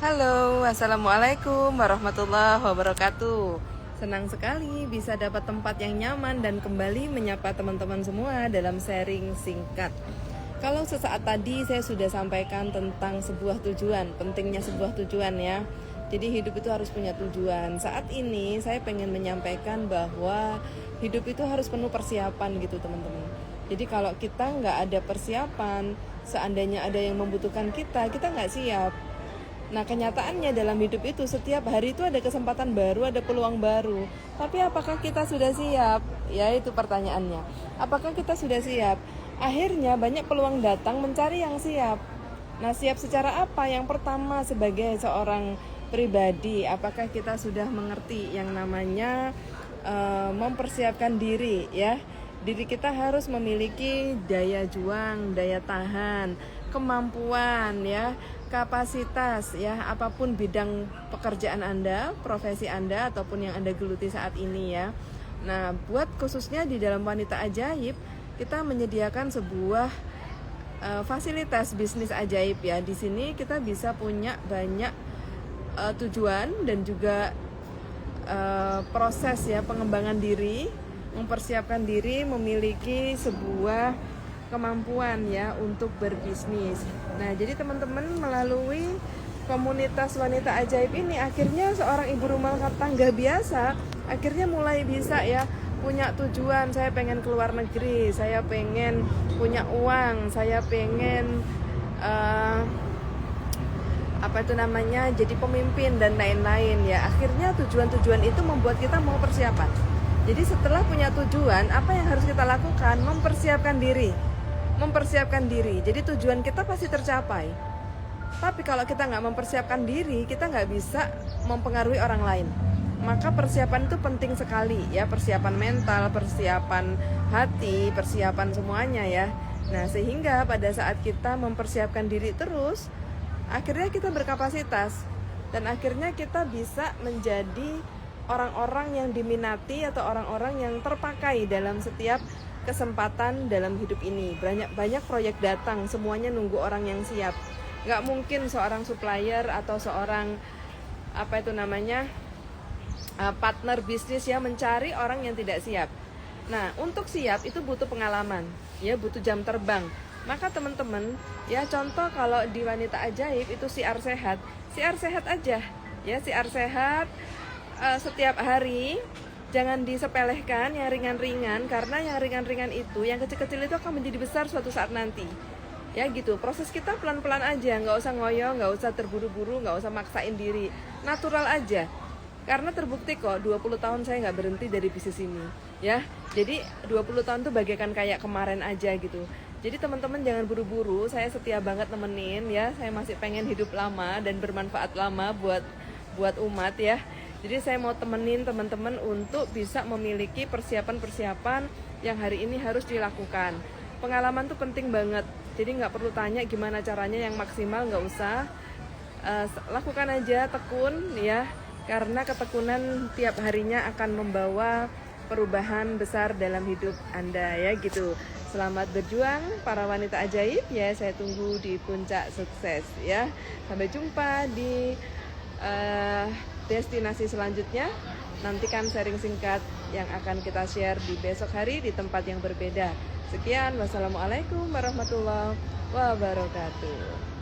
Halo, assalamualaikum warahmatullahi wabarakatuh. Senang sekali bisa dapat tempat yang nyaman dan kembali menyapa teman-teman semua dalam sharing singkat. Kalau sesaat tadi saya sudah sampaikan tentang sebuah tujuan, pentingnya sebuah tujuan ya. Jadi hidup itu harus punya tujuan. Saat ini saya pengen menyampaikan bahwa hidup itu harus penuh persiapan gitu teman-teman. Jadi kalau kita nggak ada persiapan, seandainya ada yang membutuhkan kita nggak siap. Nah, kenyataannya dalam hidup itu setiap hari itu ada kesempatan baru, ada peluang baru. Tapi apakah kita sudah siap? Ya, itu pertanyaannya. Apakah kita sudah siap? Akhirnya banyak peluang datang mencari yang siap. Nah, siap secara apa? Yang pertama sebagai seorang pribadi, apakah kita sudah mengerti yang namanya mempersiapkan diri ya? Diri kita harus memiliki daya juang, daya tahan, kemampuan ya, kapasitas ya, apapun bidang pekerjaan Anda, profesi Anda ataupun yang Anda geluti saat ini ya. Nah, buat khususnya di dalam Wanita Ajaib, kita menyediakan sebuah fasilitas bisnis ajaib ya. Di sini kita bisa punya banyak tujuan dan juga proses ya, pengembangan diri, mempersiapkan diri, memiliki sebuah kemampuan ya untuk berbisnis. Nah, jadi teman-teman melalui komunitas Wanita Ajaib ini akhirnya seorang ibu rumah tangga biasa akhirnya mulai bisa ya punya tujuan. Saya pengen keluar negeri, saya pengen punya uang, saya pengen jadi pemimpin dan lain-lain ya. Akhirnya tujuan-tujuan itu membuat kita mau persiapan. Jadi setelah punya tujuan, apa yang harus kita lakukan? Mempersiapkan diri. Jadi tujuan kita pasti tercapai. Tapi kalau kita nggak mempersiapkan diri, kita nggak bisa mempengaruhi orang lain. Maka persiapan itu penting sekali ya, persiapan mental, persiapan hati, persiapan semuanya ya. Nah, sehingga pada saat kita mempersiapkan diri terus, akhirnya kita berkapasitas dan akhirnya kita bisa menjadi orang-orang yang diminati atau orang-orang yang terpakai dalam setiap kesempatan dalam hidup ini. Banyak proyek datang, semuanya nunggu orang yang siap. Nggak mungkin seorang supplier atau seorang partner bisnis yang mencari orang yang tidak siap. Nah, untuk siap itu butuh pengalaman, ya, butuh jam terbang. Maka teman-teman, ya contoh kalau di Wanita Ajaib itu siar sehat aja, ya, siar sehat setiap hari. Jangan disepelehkan yang ringan-ringan, karena yang ringan-ringan itu, yang kecil-kecil itu akan menjadi besar suatu saat nanti. Ya gitu, proses kita pelan-pelan aja, nggak usah ngoyo, nggak usah terburu-buru, nggak usah maksain diri, natural aja. Karena terbukti kok 20 tahun saya nggak berhenti dari bisnis ini ya. Jadi 20 tahun tuh bagaikan kayak kemarin aja gitu. Jadi teman-teman jangan buru-buru, saya setia banget nemenin ya. Saya masih pengen hidup lama dan bermanfaat lama buat umat ya. Jadi saya mau temenin teman-teman untuk bisa memiliki persiapan-persiapan yang hari ini harus dilakukan. Pengalaman tuh penting banget. Jadi nggak perlu tanya gimana caranya yang maksimal, nggak usah. Lakukan aja, tekun ya. Karena ketekunan tiap harinya akan membawa perubahan besar dalam hidup Anda ya gitu. Selamat berjuang para wanita ajaib ya. Saya tunggu di puncak sukses ya. Sampai jumpa di destinasi selanjutnya. Nantikan sharing singkat yang akan kita share di besok hari di tempat yang berbeda. Sekian, wassalamualaikum warahmatullahi wabarakatuh.